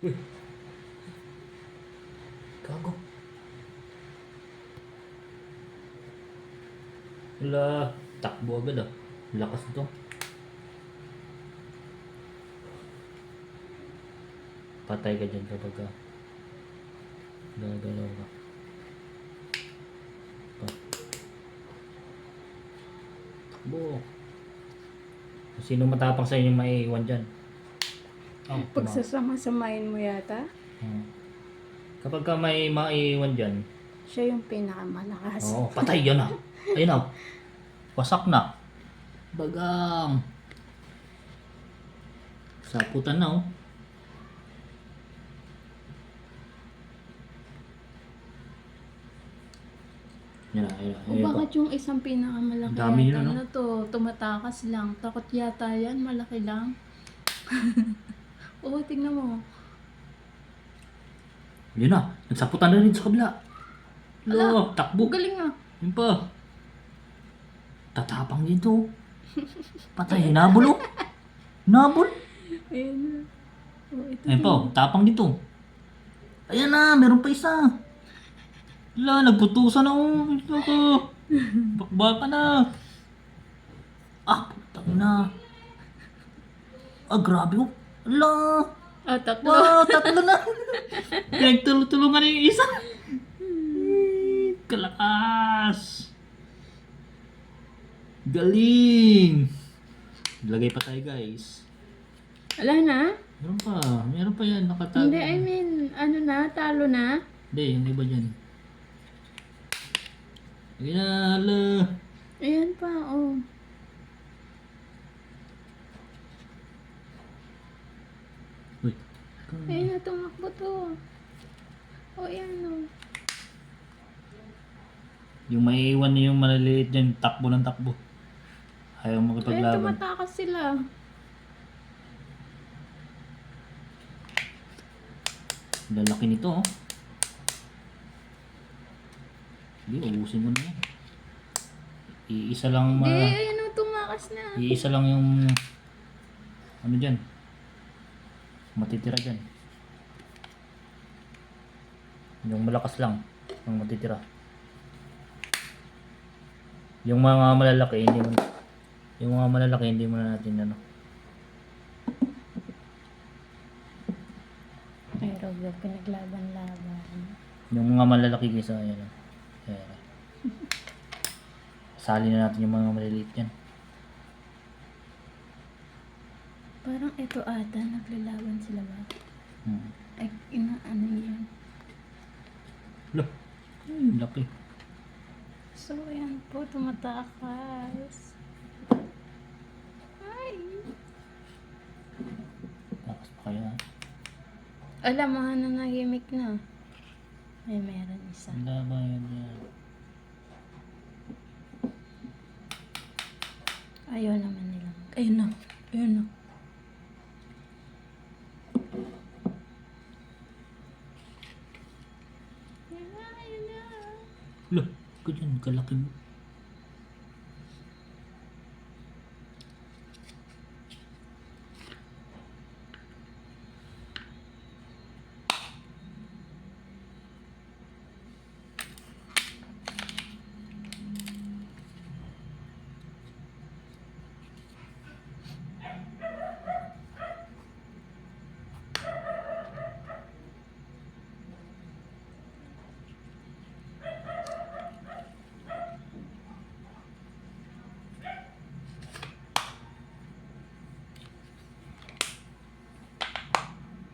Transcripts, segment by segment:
Uy, gago. Wala, takbo agad ah. Lakas ito. Patay ka dyan kapag gagalaw ka. Takbo. Sino matapang sa inyo maiiwan dyan? Oh, Pagsasama-samain mo yata, Kapag ka may maiiwan dyan, siya yung pinakamalakas. oo, patay yan ah. Ayun ah. Wasak na. Bagang. Saputan na oh. Yan na, yan na. O bakit yung isang pinakamalaki Dami yata yun, no? na to, tumatakas lang. Takot yata yan, malaki lang. Oo, tingnan mo. Yun na. Nagsaputan na rin sa kabila. Lo, takbo. Galing ah. Yun pa. Tatapang dito. Patay, hinabol oh. Hinabol. Ayan na. Oh, ito Ayun pa oh, tapang dito. Ayan na, meron pa isa. Wala, nagputusan na oh. Ito ko. Bakbaka na. Ah, putang na. Ah, grabe oh. Ala. Ah, tatlo. Wow, tatlo na. Pinagtulungan na yung isa. Kalakas. Galing. Lagay pa tayo guys. Ala na? Meron pa yan, nakatago. Hindi, I mean, ano na, talo na? Hindi, yung iba dyan. Lagay na, hala. Ayan pa, oh. Uy. Ayan na, tumakbo to. Oh, ayan oh. Yung maiiwan niyo yung maliliit dyan, takbo ng takbo. Ayaw Ayan, makipaglaban. tumatakas sila. Lalaki nito oh. Sige, ubusin mo na yan. Iisa lang Hindi, ayan oh, tumakas na. Iisa lang yung ano dyan. Matitira dyan. Yung malakas lang ang matitira. Yung mga malalaki hindi mo na natin ano. Ay, Robert, pinaglaban-laban. Yung mga malalaki kaysa ayan. Ayan. Sali na natin yung mga maliliit dyan. Parang ito ata, naglalaban sila ba? Hmm. Ay, ano yan? Look. Ay, laki. So, ayan po, tumatakas. Ay! Takas pa kaya. Alam, mga nanahimik na. Ay, meron isa. Ang laban yun yan. Ayaw naman nila. Ayun na. Ayun na. Ayun na, ayun na. Look. Ko dyan, kalaki mo.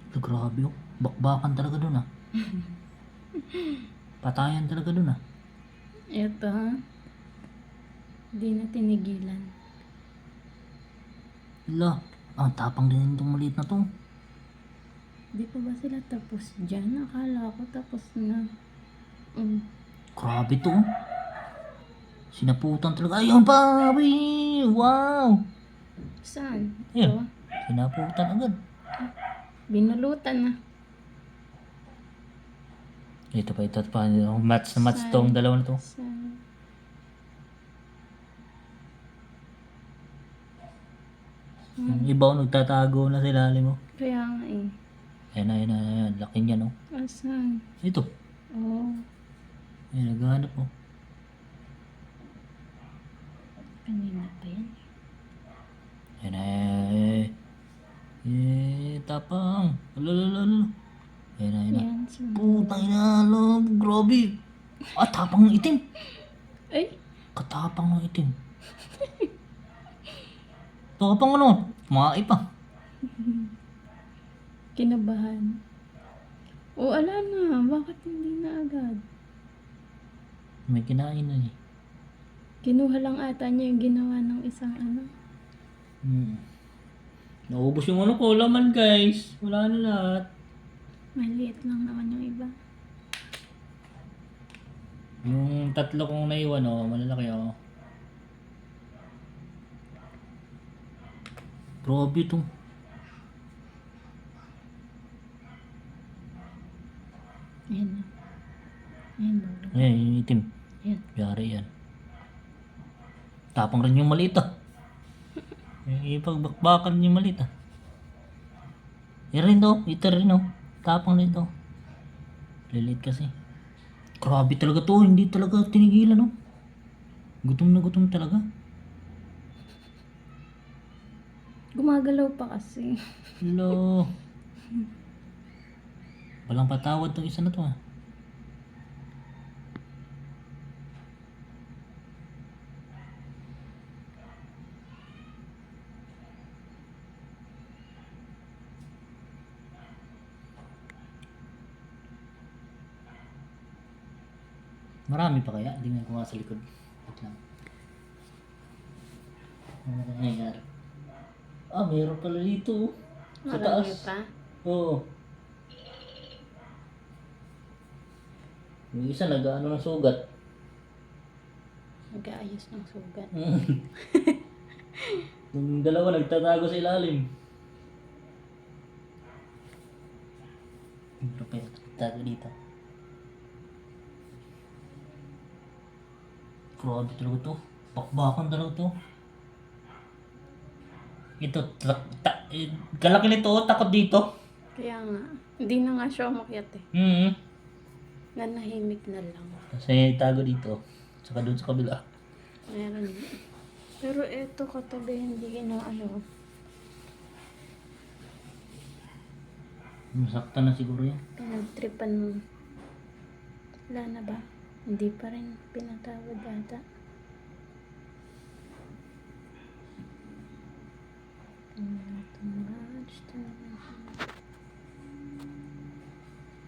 Ito, grabe oh. Bakbakan talaga dun ah. Patayan talaga dun ah. Ito, ha? Hindi na tinigilan. Ala, ang tapang din itong maliit na to. Di pa ba sila tapos dyan? Akala ko tapos na. Grabe to oh. Sinaputan talaga. Ayun pa, abi. Wow. Saan? Ayun. Ito? Sinaputan agad. Binulutan na. Ito pa. Match na match tong dalawa na to. Saan? Yung iba nagtatago na sa ilalim mo. Kaya nga eh. Ayan na. Laki niya, no? Asan? Ito. Oh, Ayan, naghahanap, oh. kanina pa yan. Ayan na. Tapang. Lalo. Ayan na. Yan, sunod. Putang ina, lo. Grabe. Tapang ng itim. Ay, Katapang ng itim. Tapang ano? Kumain pa. kinabahan. O, ala na. Bakit hindi na agad? May kinain na eh. Kinuha lang ata niya yung ginawa ng isang ano. Naubos yung ano ko, laman guys. Wala na lahat. Maliit lang naman yung iba. Yung tatlo kong naiwan, oh, malalaki, oh. Grabe ito. Ayan na. Ayan na. Ayan, yung itim. Ayan. Yari yan. Tapang rin yung maliit, ah. Yung ipagbakbakan yung maliit, ah. Yan rin to. Ito rin, oh. Tapang rin to. Lilit kasi. Grabe talaga to. Hindi talaga tinigilan, oh. Gutom na gutom talaga. Gumagalaw pa kasi. Hello. Walang patawad tong isa na to, ah. Marami pa kaya? Tingnan ko nga sa likod. Wait lang. Ano na nangyayari? Meron pala dito, oh. Sa Marami taas. pa. Oo. Yung isa nag-ano ng sugat. Nag-aayos ng sugat. Yung dalawa nagtatago sa ilalim. Pero pa yung nagtatago dito. Grabe talaga to. Bakbakan talaga to. Ito, kalaki nito, oh, takot dito. Kaya nga. Hindi na nga siya umakyat eh. Nanahimik na lang. Kasi tago dito. Saka doon sa kabila. Meron. Pero eto katabi hindi na ano. Masaktan na siguro yan. Pinagtripan mo. Wala na ba? Hindi pa rin pinatawad ata. Not much time.